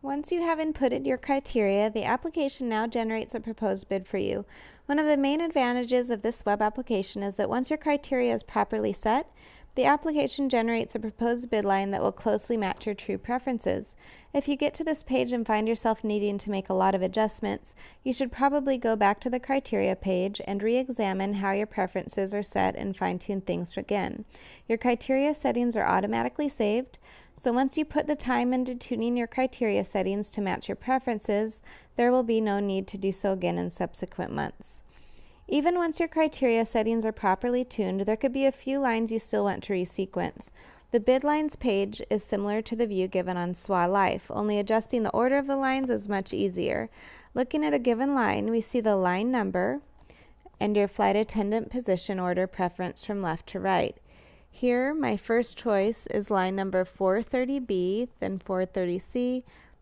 Once you have inputted your criteria, the application now generates a proposed bid for you. One of the main advantages of this web application is that once your criteria is properly set, the application generates a proposed bid line that will closely match your true preferences. If you get to this page and find yourself needing to make a lot of adjustments, you should probably go back to the criteria page and re-examine how your preferences are set and fine-tune things again. Your criteria settings are automatically saved, so once you put the time into tuning your criteria settings to match your preferences, there will be no need to do so again in subsequent months. Even once your criteria settings are properly tuned, there could be a few lines you still want to resequence. The bid lines page is similar to the view given on SWA Life, only adjusting the order of the lines is much easier. Looking at a given line, we see the line number and your flight attendant position order preference from left to right. Here, my first choice is line number 430B, then 430C,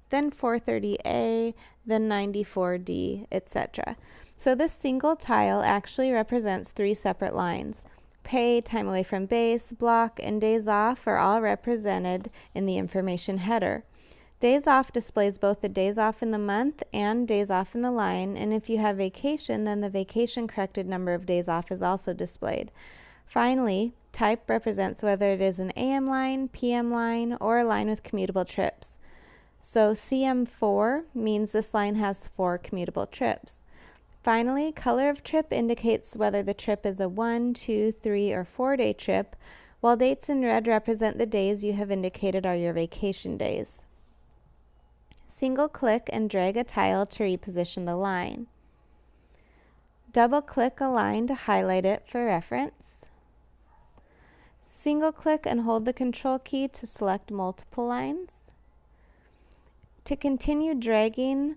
then 430A, then 94D, etc. So this single tile actually represents 3 separate lines. Pay, time away from base, block, and days off are all represented in the information header. Days off displays both the days off in the month and days off in the line, and if you have vacation, then the vacation corrected number of days off is also displayed. Finally, type represents whether it is an AM line, PM line, or a line with commutable trips. So CM4 means this line has 4 commutable trips. Finally, color of trip indicates whether the trip is a 1, 2, 3, or 4-day trip, while dates in red represent the days you have indicated are your vacation days. Single click and drag a tile to reposition the line. Double click a line to highlight it for reference. Single click and hold the Control key to select multiple lines. To continue dragging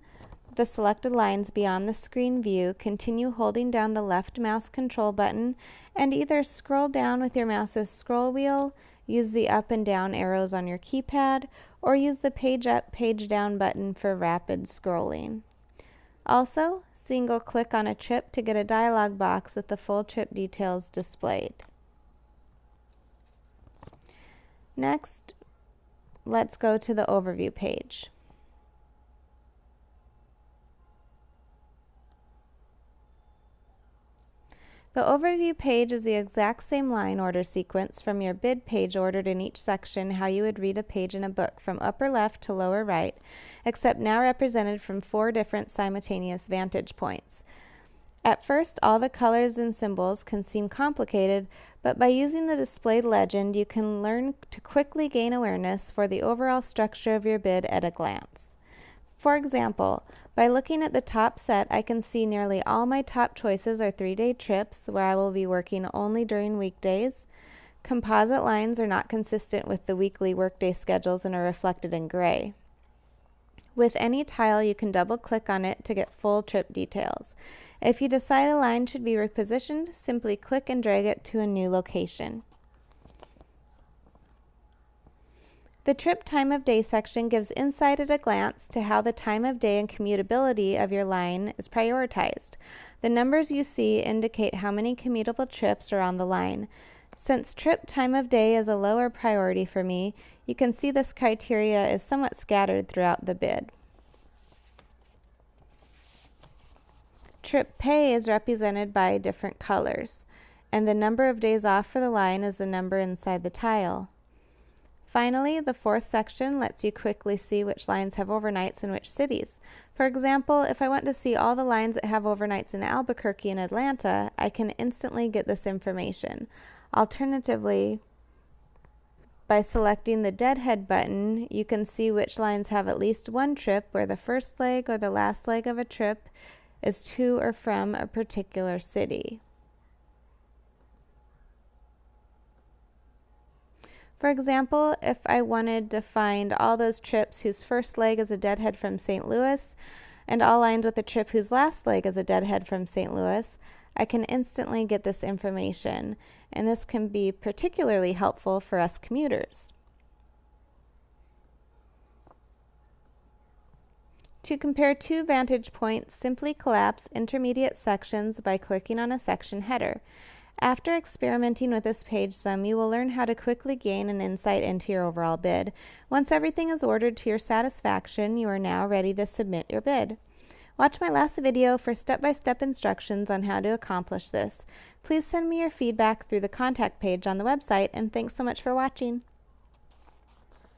the selected lines beyond the screen view, continue holding down the left mouse control button and either scroll down with your mouse's scroll wheel, use the up and down arrows on your keypad, or use the page up, page down button for rapid scrolling. Also, single click on a trip to get a dialog box with the full trip details displayed. Next, let's go to the overview page. The overview page is the exact same line order sequence from your bid page ordered in each section how you would read a page in a book from upper left to lower right, except now represented from 4 different simultaneous vantage points. At first, all the colors and symbols can seem complicated, but by using the displayed legend, you can learn to quickly gain awareness for the overall structure of your bid at a glance. For example, by looking at the top set, I can see nearly all my top choices are 3-day trips where I will be working only during weekdays. Composite lines are not consistent with the weekly workday schedules and are reflected in gray. With any tile, you can double click on it to get full trip details. If you decide a line should be repositioned, simply click and drag it to a new location. The trip time of day section gives insight at a glance to how the time of day and commutability of your line is prioritized. The numbers you see indicate how many commutable trips are on the line. Since trip time of day is a lower priority for me, you can see this criteria is somewhat scattered throughout the bid. Trip pay is represented by different colors, and the number of days off for the line is the number inside the tile. Finally, the 4th section lets you quickly see which lines have overnights in which cities. For example, if I want to see all the lines that have overnights in Albuquerque and Atlanta, I can instantly get this information. Alternatively, by selecting the deadhead button, you can see which lines have at least one trip where the first leg or the last leg of a trip is to or from a particular city. For example, if I wanted to find all those trips whose first leg is a deadhead from St. Louis and all lines with a trip whose last leg is a deadhead from St. Louis, I can instantly get this information, and this can be particularly helpful for us commuters. To compare 2 vantage points, simply collapse intermediate sections by clicking on a section header. After experimenting with this page some, you will learn how to quickly gain an insight into your overall bid. Once everything is ordered to your satisfaction, you are now ready to submit your bid. Watch my last video for step-by-step instructions on how to accomplish this. Please send me your feedback through the contact page on the website, and thanks so much for watching.